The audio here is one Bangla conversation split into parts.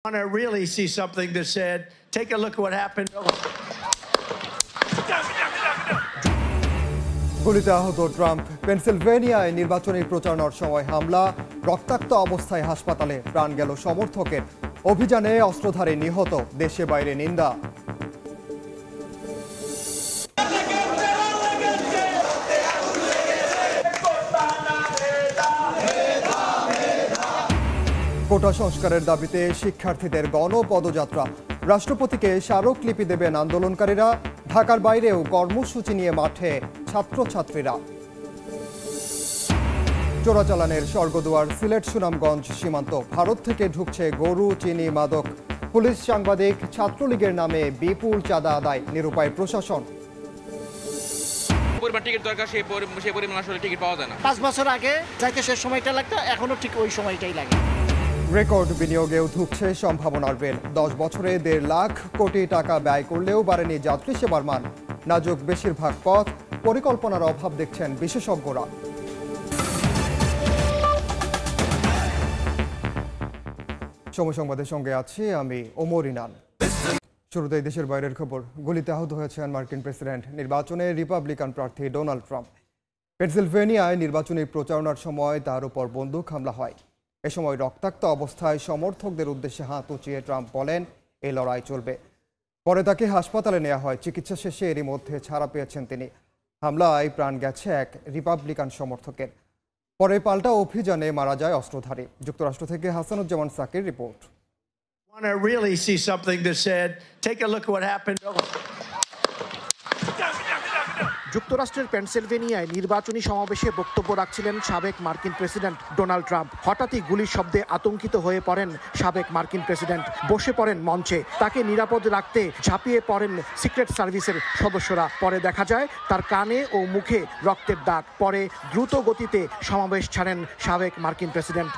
want to really see something that said, take a look at what happened. গুলিতে আহত ট্রাম্প। পেনসিলভেনিয়ায় নির্বাচনী প্রচারণার সময় হামলা, রক্তাক্ত অবস্থায় হাসপাতালে প্রাণ গেল সমর্থকের। অভিযানে অস্ত্রধারী নিহত, দেশে বাইরে নিন্দা। কোটা সংস্কারের দাবিতে শিক্ষার্থীদের গণপদযাত্রা। রাষ্ট্রপতিকে স্মারকলিপি দেবেন আন্দোলনকারীরা। ঢাকার বাইরেও কর্মসূচি নিয়ে মাঠে ছাত্রছাত্রীরা। চোরাচালানের স্বর্গদুয়ার সিলেট সুনামগঞ্জ সীমান্ত। ভারত থেকে ঢুকছে গরু, চিনি, মাদক। পুলিশ, সাংবাদিক, ছাত্রলীগের নামে বিপুল চাঁদা আদায়, নিরুপায় প্রশাসন। টিকিট দরকার, সেই পরিমাণ আসলে টিকিট পাওয়া যায় না। 5 বছর আগে যাইতে সে সময়টা লাগতো, এখনো ঠিক ওই সময়টাই লাগে। রেকর্ড বিনিয়োগেও ঢুকছে সম্ভাবনার বেল। 10 বছরে 1.5 লাখ কোটি টাকা ব্যয় করলেও বাড়েনি যাত্রী সেবার মান। নাজুক বেশিরভাগ পথ, পরিকল্পনার অভাব দেখছেন বিশেষজ্ঞরা। সময় সংবাদের সঙ্গে আছি আমি ওমর ইনান। শুরুতেই দেশের বাইরের খবর। গুলিতে আহত হয়েছেন মার্কিন প্রেসিডেন্ট। নির্বাচনে রিপাবলিকান প্রার্থী ডোনাল্ড ট্রাম্প। পেনসিলভেনিয়ায় নির্বাচনী প্রচারণার সময় তার উপর বন্দুক হামলা হয়। এ সময় রক্তাক্ত অবস্থায় সমর্থকদের উদ্দেশ্যে হাত উঁচিয়ে ট্রাম্প বলেন, এই লড়াই চলবে। পরে তাকে হাসপাতালে নেওয়া হয়। চিকিৎসা শেষে এরই মধ্যে ছাড়া পেয়েছেন তিনি। হামলায় প্রাণ গেছে এক রিপাবলিকান সমর্থকের। পরে পাল্টা অভিযানে মারা যায় অস্ত্রধারী। যুক্তরাষ্ট্র থেকে Hasanuzzaman Shakir report. Want to really see something that said, take a look at what happened. যুক্তরাষ্ট্রের পেনসিলভেনিয়ায় নির্বাচনী সমাবেশে বক্তব্য রাখছিলেন সাবেক মার্কিন প্রেসিডেন্ট ডোনাল্ড ট্রাম্প। হঠাৎই গুলির শব্দে আতঙ্কিত হয়ে পড়েন সাবেক মার্কিন প্রেসিডেন্ট। বসে পড়েন মঞ্চে। তাকে নিরাপদ রাখতে ঝাঁপিয়ে পড়েন সিক্রেট সার্ভিসের সদস্যরা। পরে দেখা যায় তার কানে ও মুখে রক্তের দাগ। পরে দ্রুত গতিতে সমাবেশ ছাড়েন সাবেক মার্কিন প্রেসিডেন্ট।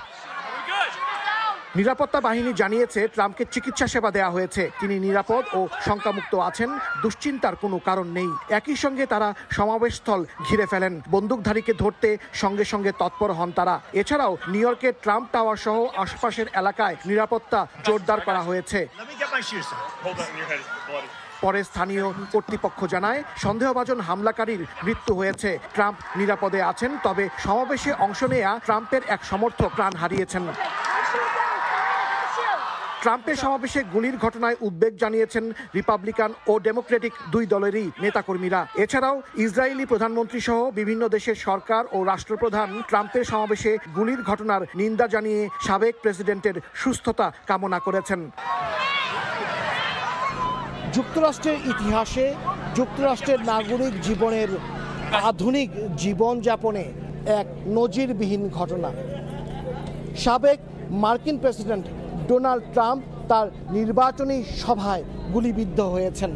নিরাপত্তা বাহিনী জানিয়েছে ট্রাম্পকে চিকিৎসা সেবা দেওয়া হয়েছে। তিনি নিরাপদ ও শঙ্কামুক্ত আছেন, দুশ্চিন্তার কোনো কারণ নেই। একই সঙ্গে তারা সমাবেশস্থল ঘিরে ফেলেন। বন্দুকধারীকে ধরতে সঙ্গে সঙ্গে তৎপর হন তারা। এছাড়াও নিউ ইয়র্কের ট্রাম্প টাওয়ার সহ আশপাশের এলাকায় নিরাপত্তা জোরদার করা হয়েছে। পরে স্থানীয় কর্তৃপক্ষ জানায় সন্দেহভাজন হামলাকারীর মৃত্যু হয়েছে। ট্রাম্প নিরাপদে আছেন, তবে সমাবেশে অংশ নেয়া ট্রাম্পের এক সমর্থক প্রাণ হারিয়েছেন। ট্রাম্পের সমাবেশে গুলির ঘটনায় উদ্বেগ জানিয়েছেন রিপাবলিকান ও ডেমোক্রেটিক দুই দলেরই নেতাকর্মীরা। এছাড়াও ইসরায়েলি প্রধানমন্ত্রী সহ বিভিন্ন দেশের সরকার ও রাষ্ট্রপ্রধান ট্রাম্পের সমাবেশে গুলির ঘটনার নিন্দা জানিয়ে সাবেক প্রেসিডেন্টের সুস্থতা কামনা করেছেন। যুক্তরাষ্ট্রের ইতিহাসে যুক্তরাষ্ট্রের নাগরিক জীবনের আধুনিক জীবনযাপনে এক নজিরবিহীন ঘটনা। সাবেক মার্কিন প্রেসিডেন্ট ডোনাল্ড ট্রাম্প তার নির্বাচনী সভায় গুলিবিদ্ধ হয়েছেন।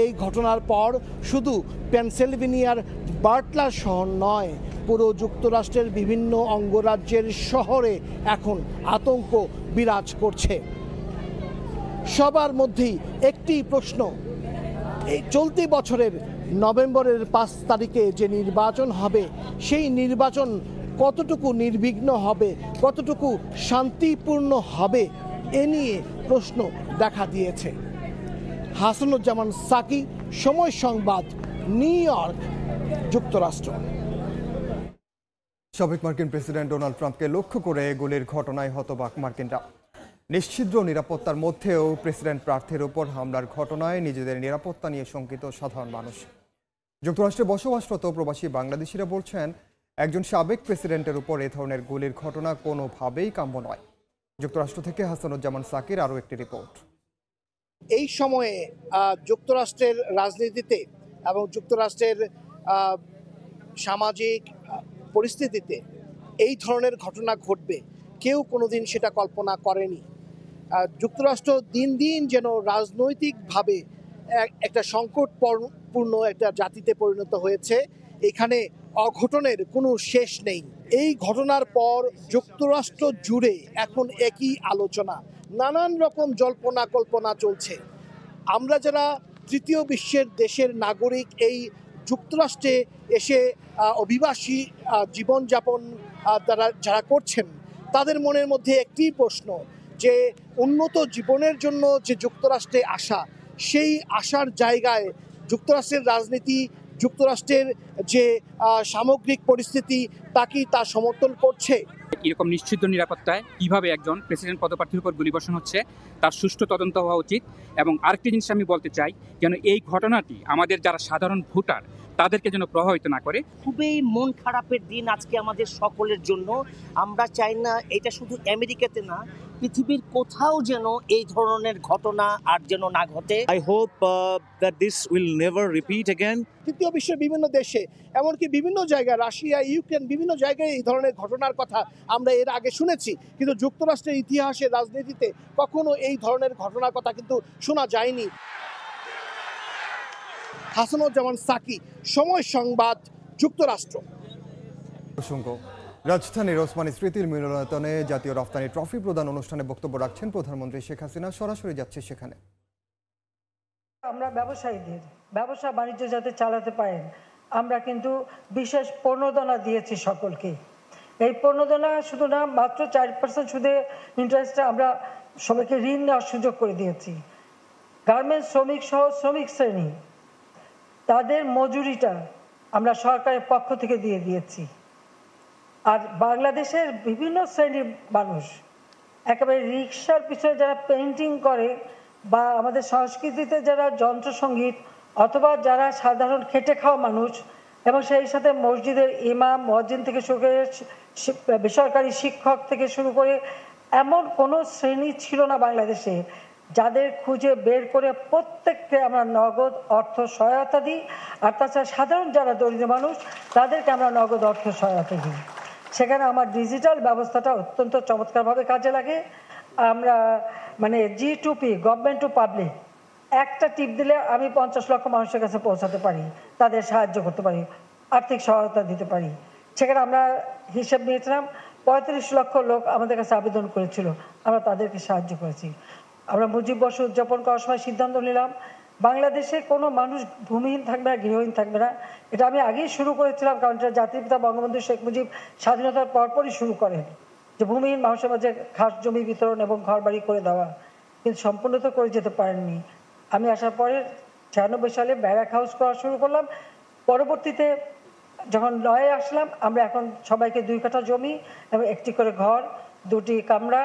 এই ঘটনার পর শুধু পেনসিলভেনিয়ার বাটলার শহর নয়, পুরো যুক্তরাষ্ট্রের বিভিন্ন অঙ্গরাজ্যের শহরে এখন আতঙ্ক বিরাজ করছে। সবার মধ্যেই একটি প্রশ্ন, এই চলতি বছরের নভেম্বরের 5 তারিখে যে নির্বাচন হবে, সেই নির্বাচন কতটুকু নির্বিঘ্ন হবে, কতটুকু শান্তিপূর্ণ হবে, এ নিয়ে প্রশ্ন দেখা দিয়েছে। হাসানুজ্জামান সাকি, সময় সংবাদ, নিউ ইয়র্ক, যুক্তরাষ্ট্র। সাবেক মার্কিন প্রেসিডেন্ট ডোনাল্ড ট্রাম্পকে লক্ষ্য করে গুলির ঘটনায় হতবাক মার্কিনরা। নিশ্ছিদ্র নিরাপত্তার মধ্যেও প্রেসিডেন্ট প্রার্থীর উপর হামলার ঘটনায় নিজেদের নিরাপত্তা নিয়ে শঙ্কিত সাধারণ মানুষ। যুক্তরাষ্ট্রে বসবাসরত প্রবাসী বাংলাদেশিরা বলছেন, একজন সাবেক প্রেসিডেন্টের উপর এ ধরনের গুলির ঘটনা কোনোভাবেই কাম্য নয়। যুক্তরাষ্ট্র থেকে হাসানুজ্জামান সাকির আরও একটি রিপোর্ট। এই সময়ে যুক্তরাষ্ট্রের রাজনীতিতে এবং যুক্তরাষ্ট্রের সামাজিক পরিস্থিতিতে এই ধরনের ঘটনা ঘটবে কেউ কোনোদিন সেটা কল্পনা করেনি। যুক্তরাষ্ট্র দিন দিন যেন রাজনৈতিকভাবে একটা সংকটপূর্ণ একটা জাতিতে পরিণত হয়েছে। এখানে অঘটনের কোনো শেষ নেই। এই ঘটনার পর যুক্তরাষ্ট্র জুড়ে এখন একই আলোচনা, নানান রকম জল্পনা কল্পনা চলছে। আমরা যারা তৃতীয় বিশ্বের দেশের নাগরিক, এই যুক্তরাষ্ট্রে এসে অভিবাসী জীবনযাপন যারা করছেন, তাদের মনের মধ্যে একটি প্রশ্ন যে উন্নত জীবনের জন্য যে যুক্তরাষ্ট্রে আসা, সেই আসার জায়গায় যুক্তরাষ্ট্রের রাজনীতি, যুক্তরাষ্ট্রের যে সামগ্রিক পরিস্থিতি তা কি তা সমর্থন করছে? এরকম নিশ্চিত নিরাপত্তায় কিভাবে একজন প্রেসিডেন্ট পদপ্রার্থীর উপর গুলিবর্ষণ হচ্ছে তার সুষ্ঠু তদন্ত হওয়া উচিত। এবং আরেকটি জিনিস আমি বলতে চাই, যেন এই ঘটনাটি আমাদের যারা সাধারণ ভোটার তাদেরকে যেন প্রভাবিত না করে। খুবই মন খারাপের দিন আজকে আমাদের সকলের জন্য। আমরা চাই না এটা শুধু আমেরিকাতে না, পৃথিবীর কোথাও যেন এই ধরনের ঘটনা আর যেন না ঘটে। I hope that this will never repeat again. তৃতীয় বিশ্বের বিভিন্ন দেশে, এমনকি বিভিন্ন জায়গায়, রাশিয়া, ইউক্রেন, বিভিন্ন জায়গায় এই ধরনের ঘটনার কথা আমরা এর আগে শুনেছি, কিন্তু যুক্তরাষ্ট্রের ইতিহাসে, রাজনীতিতে কখনো এই ধরনের ঘটনার কথা কিন্তু শোনা যায়নি। হাসানুজ্জামান সাকি, সময় সংবাদ, যুক্তরাষ্ট্র। প্রসঙ্গ, রাজধানীর ওসমানী স্মৃতির মিলনায়তনে জাতীয় রফতানি ট্রফি প্রদান অনুষ্ঠানে বক্তব্য রাখছেন প্রধানমন্ত্রী শেখ হাসিনা। সরাসরি যাচ্ছে সেখানে। আমরা ব্যবসায়ীদের ব্যবসা বাণিজ্য যাতে চালাতে পারেন, আমরা কিন্তু বিশেষ প্রণোদনা দিয়েছি সকলকে। এই প্রণোদনা শুধু না, মাত্র 4% সুদে ইন্টারেস্টে আমরা সবাইকে ঋণ নেওয়ার সুযোগ করে দিয়েছি। গার্মেন্টস শ্রমিক সহ শ্রমিক শ্রেণী, তাদের মজুরিটা আমরা সরকারের পক্ষ থেকে দিয়ে দিয়েছি। আর বাংলাদেশের বিভিন্ন শ্রেণীর মানুষ, একেবারে রিক্সার পিছনে যারা পেইন্টিং করে বা আমাদের সংস্কৃতিতে যারা যন্ত্রসঙ্গীত, অথবা যারা সাধারণ খেটে খাওয়া মানুষ, এবং সেই সাথে মসজিদের ইমাম, মুয়াজ্জিন থেকে শুরু করে বেসরকারি শিক্ষক থেকে শুরু করে এমন কোনো শ্রেণী ছিল না বাংলাদেশে যাদের খুঁজে বের করে প্রত্যেককে আমরা নগদ অর্থ সহায়তা দিই। আর তাছাড়া সাধারণ যারা দরিদ্র মানুষ, তাদেরকে আমরা নগদ অর্থ সহায়তা দিই। সেখানে আমার ডিজিটাল ব্যবস্থাটা অত্যন্ত চমৎকারভাবে কাজে লাগে। আমরা মানে G2P, গভর্নমেন্ট টু পাবলিক, একটা টিপ দিলে আমি 50 লক্ষ মানুষের কাছে পৌঁছাতে পারি, তাদের সাহায্য করতে পারি, আর্থিক সহায়তা দিতে পারি। সেখানে আমরা হিসেব নিয়েছিলাম 35 লক্ষ লোক আমাদের কাছে আবেদন করেছিল, আমরা তাদেরকে সাহায্য করেছি। আমরা মুজিব বর্ষ উদযাপন করার সময় সিদ্ধান্ত নিলাম বাংলাদেশে কোনো মানুষ ভূমিহীন থাকবে না, গৃহহীন থাকবে না। এটা আমি আগেই শুরু করেছিলাম, কারণ এটা জাতির পিতা বঙ্গবন্ধু শেখ মুজিব স্বাধীনতার পরপরই শুরু করেন, যে ভূমিহীন মানুষের মাঝে খাস জমি বিতরণ এবং ঘরবাড়ি করে দেওয়া, কিন্তু সম্পূর্ণ তো করে যেতে পারেননি। আমি আসার পরে 96 সালে ব্যারাক হাউস করা শুরু করলাম। পরবর্তীতে যখন 9-এ আসলাম, আমরা এখন সবাইকে 2 কাঠা জমি এবং একটি করে ঘর, 2টি কামরা,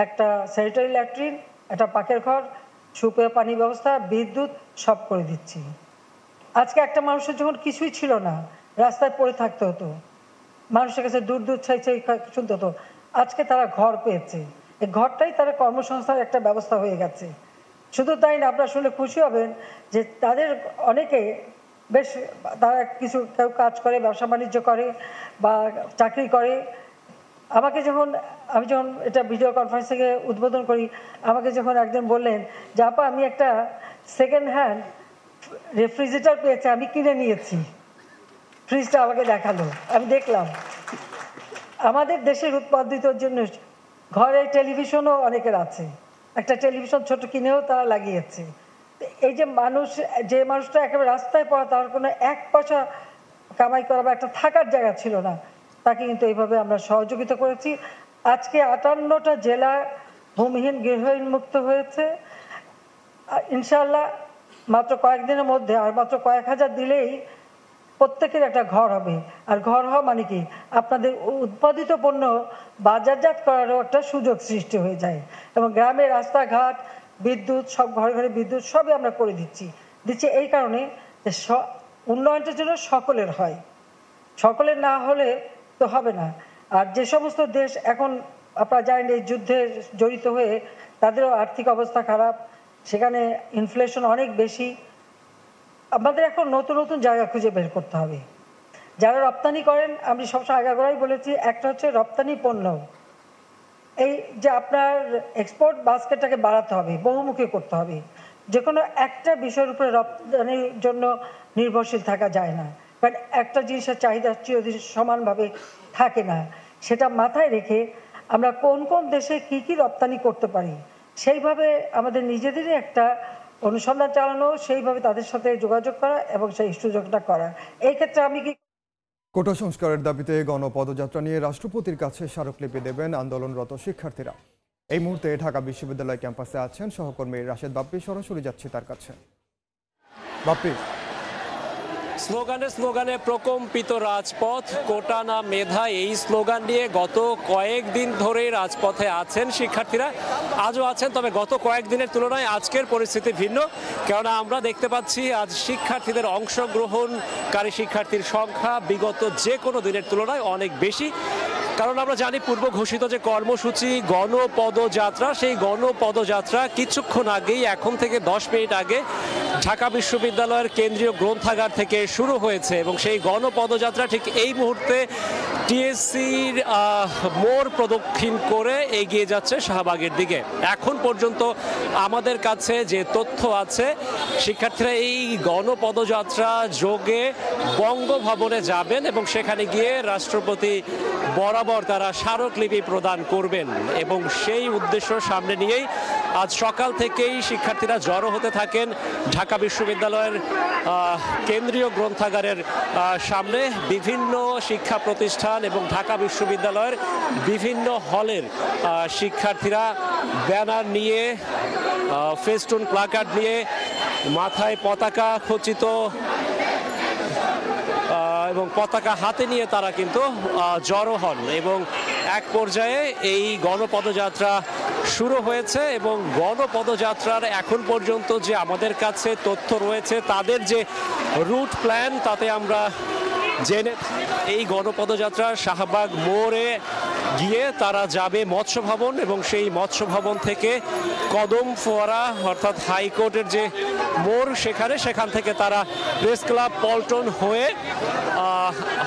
একটা স্যানিটারি ল্যাট্রিন, একটা পাকের ঘর, সুপেয় পানি ব্যবস্থা, বিদ্যুৎ সব করে দিচ্ছি। আজকে একটা মানুষের যখন কিছুই ছিল না, রাস্তায় পড়ে থাকতে হতো, মানুষের কাছে দূর দূর ছাই ছাই শুনতে হতো, আজকে তারা ঘর পেয়েছে। এই ঘরটাই তারা কর্মসংস্থানের একটা ব্যবস্থা হয়ে গেছে। শুধু তাই না, আপনারা শুনলে খুশি হবেন যে তাদের অনেকে বেশ, তারা কিছু কেউ কাজ করে, ব্যবসা বাণিজ্য করে বা চাকরি করে। আমি যখন এটা ভিডিও কনফারেন্স থেকে উদ্বোধন করি, আমাকে যখন একজন বললেন যে আপা, আমি একটা সেকেন্ড হ্যান্ড রেফ্রিজারেটর পেয়েছি, আমি কিনে নিয়েছি। ফ্রিজটা আমাকে দেখালো, আমি দেখলাম। আমাদের দেশের উৎপাদিতর জন্য ঘরে টেলিভিশনও অনেকের আছে, একটা টেলিভিশন ছোট কিনেও তারা লাগিয়েছে। এই যে মানুষটা একেবারে রাস্তায় পড়া, তার কোনো 1 পয়সা কামাই করা বা একটা থাকার জায়গা ছিল না, তাকে কিন্তু এইভাবে আমরা সহযোগিতা করেছি। আজকে 58টা জেলা ভূমিহীন গৃহহীন মুক্ত হয়েছে। ইনশাআল্লাহ মাত্র কয়েকদিনের মধ্যে আর মাত্র কয়েক হাজার দিলেই প্রত্যেকের একটা ঘর হবে। আর ঘর হওয়া মানে কি, আপনাদের উৎপাদিত পণ্য বাজারজাত করারও একটা সুযোগ সৃষ্টি হয়ে যায়। এবং গ্রামের রাস্তাঘাট, বিদ্যুৎ, সব ঘরে ঘরে বিদ্যুৎ সবই আমরা করে দিচ্ছি এই কারণে যে উন্নয়নটার জন্য সকলের হয়, সকলের না হলে তো হবে না। আর যে সমস্ত দেশ এখন আপনারা জানেন এই যুদ্ধে জড়িত হয়ে তাদেরও আর্থিক অবস্থা খারাপ, সেখানে ইনফ্লেশন অনেক বেশি। আমাদের এখন নতুন নতুন জায়গা খুঁজে বের করতে হবে। যারা রপ্তানি করেন, আমি সবসময় আগাগোড়াই বলেছি, একটা হচ্ছে রপ্তানি পণ্য, এই যে আপনার এক্সপোর্ট বাস্কেটটাকে বাড়াতে হবে, বহুমুখী করতে হবে। যে কোনো একটা বিষয়ের উপরে রপ্তানির জন্য নির্ভরশীল থাকা যায় না, কারণ একটা জিনিসের চাহিদা চিরদিন সমানভাবে থাকে না। সেটা মাথায় রেখে আমরা কোন কোন দেশে কি কি রপ্তানি করতে পারি, সেইভাবে আমাদের নিজেদেরই একটা অনুসন্ধান চালানো, সেইভাবে তাদের সাথে যোগাযোগ করা এবং সেই সুযোগটা করা। এই ক্ষেত্রে আমি কি কোটা সংস্কারের দাবিতে গণপদযাত্রা নিয়ে রাষ্ট্রপতির কাছে স্মারকলিপি দেবেন আন্দোলনরত শিক্ষার্থীরা। এই মুহূর্তে ঢাকা বিশ্ববিদ্যালয় ক্যাম্পাসে আছেন সহকর্মী রাশেদ বাপ্পি, সরাসরি যাচ্ছি তার কাছে। বাপ্পি, স্লোগানে প্রকম্পিত রাজপথ, কোটা না মেধা, এই স্লোগান নিয়ে গত কয়েকদিন ধরেই রাজপথে আছেন শিক্ষার্থীরা, আজও আছেন। তবে গত কয়েকদিনের তুলনায় আজকের পরিস্থিতি ভিন্ন, কেননা আমরা দেখতে পাচ্ছি আজ শিক্ষার্থীদের অংশগ্রহণকারী শিক্ষার্থীর সংখ্যা বিগত যে কোনো দিনের তুলনায় অনেক বেশি। কারণ আমরা জানি পূর্ব ঘোষিত যে কর্মসূচি গণপদযাত্রা, সেই গণপদযাত্রা কিছুক্ষণ আগেই, এখন থেকে 10 মিনিট আগে ঢাকা বিশ্ববিদ্যালয়ের কেন্দ্রীয় গ্রন্থাগার থেকে শুরু হয়েছে এবং সেই গণপদযাত্রা ঠিক এই মুহূর্তে টিএসসির মোড় প্রদক্ষিণ করে এগিয়ে যাচ্ছে শাহবাগের দিকে। এখন পর্যন্ত আমাদের কাছে যে তথ্য আছে, শিক্ষার্থীরা এই গণপদযাত্রা যোগে বঙ্গভবনে যাবেন এবং সেখানে গিয়ে রাষ্ট্রপতি বরাবর তারা স্মারকলিপি প্রদান করবেন এবং সেই উদ্দেশ্য সামনে নিয়েই আজ সকাল থেকেই শিক্ষার্থীরা জড়ো হতে থাকেন ঢাকা বিশ্ববিদ্যালয়ের কেন্দ্রীয় গ্রন্থাগারের সামনে। বিভিন্ন শিক্ষা প্রতিষ্ঠান এবং ঢাকা বিশ্ববিদ্যালয়ের বিভিন্ন হলের শিক্ষার্থীরা ব্যানার নিয়ে, ফেস্টুন প্লাকার্ড নিয়ে, মাথায় পতাকা খচিত এবং পতাকা হাতে নিয়ে তারা কিন্তু জড়ো হন এবং এক পর্যায়ে এই গণপদযাত্রা শুরু হয়েছে। এবং গণপদযাত্রার এখন পর্যন্ত যে আমাদের কাছে তথ্য রয়েছে, তাদের যে রুট প্ল্যান, তাতে আমরা জেনে এই গণপদযাত্রা শাহবাগ মোড়ে গিয়ে তারা যাবে মৎস্য ভবন এবং সেই মৎস্য ভবন থেকে কদম ফোয়ারা অর্থাৎ হাইকোর্টের যে মোড় সেখান থেকে তারা প্রেস ক্লাব পল্টন হয়ে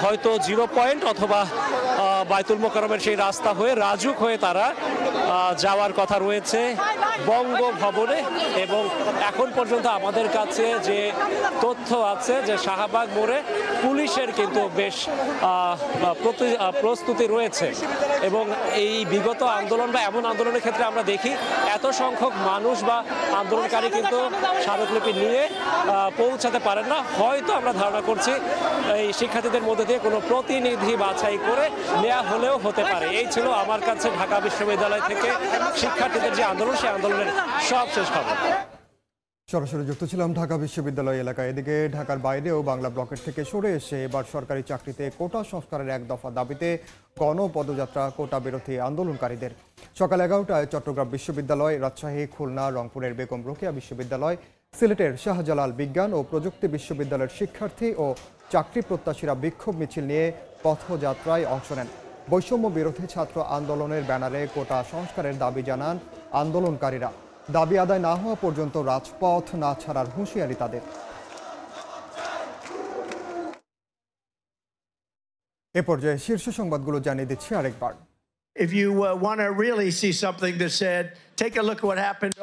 হয়তো 0 পয়েন্ট অথবা বায়তুল মোকাররমের সেই রাস্তা হয়ে রাজুক হয়ে তারা যাওয়ার কথা রয়েছে বঙ্গভবনে। এবং এখন পর্যন্ত আমাদের কাছে যে তথ্য আছে যে শাহবাগ মোড়ে পুলিশের কিন্তু বেশ প্রস্তুতি রয়েছে এবং এই বিগত আন্দোলন বা এমন আন্দোলনের ক্ষেত্রে আমরা দেখি এত সংখ্যক মানুষ বা আন্দোলনকারী কিন্তু স্মারকলিপি নিয়ে পৌঁছাতে পারেন না। হয়তো আমরা ধারণা করছি এই শিক্ষার্থীদের মধ্যে দিয়ে কোনো প্রতিনিধি বাছাই করে নেওয়া হলেও হতে পারে। এই ছিল আমার কাছে ঢাকা বিশ্ববিদ্যালয় থেকে শিক্ষার্থীদের যে আন্দোলন, সেই আন্দোলনের সবশেষ খবর। সরাসরি যুক্ত ছিলাম ঢাকা বিশ্ববিদ্যালয় এলাকায়। এদিকে ঢাকার বাইরেও বাংলা ব্লকের থেকে সরে এসে এবার সরকারি চাকরিতে কোটা সংস্কারের এক দফা দাবিতে গণপদযাত্রা কোটা বিরোধী আন্দোলনকারীদের। সকাল 11টায় চট্টগ্রাম বিশ্ববিদ্যালয়, রাজশাহী, খুলনা, রংপুরের বেগম রোকেয়া বিশ্ববিদ্যালয়, সিলেটের শাহজালাল বিজ্ঞান ও প্রযুক্তি বিশ্ববিদ্যালয়ের শিক্ষার্থী ও চাকরি প্রত্যাশীরা বিক্ষোভ মিছিল নিয়ে পথযাত্রায় অংশ নেন। বৈষম্য বিরোধী ছাত্র আন্দোলনের ব্যানারে কোটা সংস্কারের দাবি জানান আন্দোলনকারীরা। দাবি আদায় না হওয়া পর্যন্ত রাজপথ না ছাড়ার হুঁশিয়ারি তাদের। এ পর্যায়ে শীর্ষ সংবাদগুলো জানিয়ে দিচ্ছি আরেকবার। If you want to really see something that said, take a look at what happened.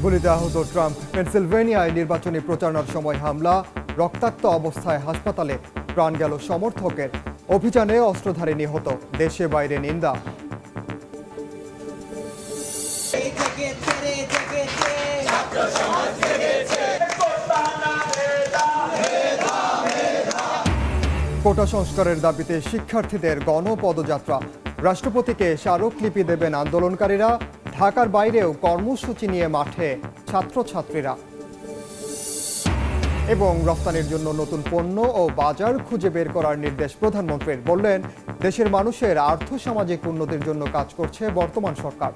গুলিতে আহত ট্রাম্প। পেনসিলভেনিয়ায় নির্বাচনী প্রচারণার সময় হামলা, রক্তাক্ত অবস্থায় হাসপাতালে, প্রাণ গেল সমর্থকের। অভিযানে অস্ত্রধারী নিহত, দেশে বাইরে নিন্দা। কোটা সংস্কারের দাবিতে শিক্ষার্থীদের গণপদযাত্রা। রাষ্ট্রপতিকে স্মারকলিপি দেবেন আন্দোলনকারীরা। ঢাকার বাইরেও কর্মসূচি নিয়ে মাঠে ছাত্রছাত্রীরা। এবং রফতানির জন্য নতুন পণ্য ও বাজার খুঁজে বের করার নির্দেশ প্রধানমন্ত্রীর। বললেন, দেশের মানুষের আর্থসামাজিক উন্নতির জন্য কাজ করছে বর্তমান সরকার।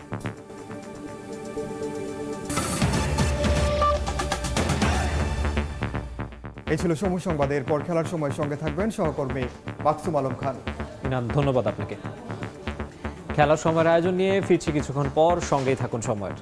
এই ছিল সময় সংবাদ। এরপর খেলার সময় সঙ্গে থাকবেন সহকর্মী মাকসুম আলম খান। ধন্যবাদ আপনাকে। খেলার সময়ের আয়োজন নিয়ে ফিরছি কিছুক্ষণ পর, সঙ্গেই থাকুন সময়ের।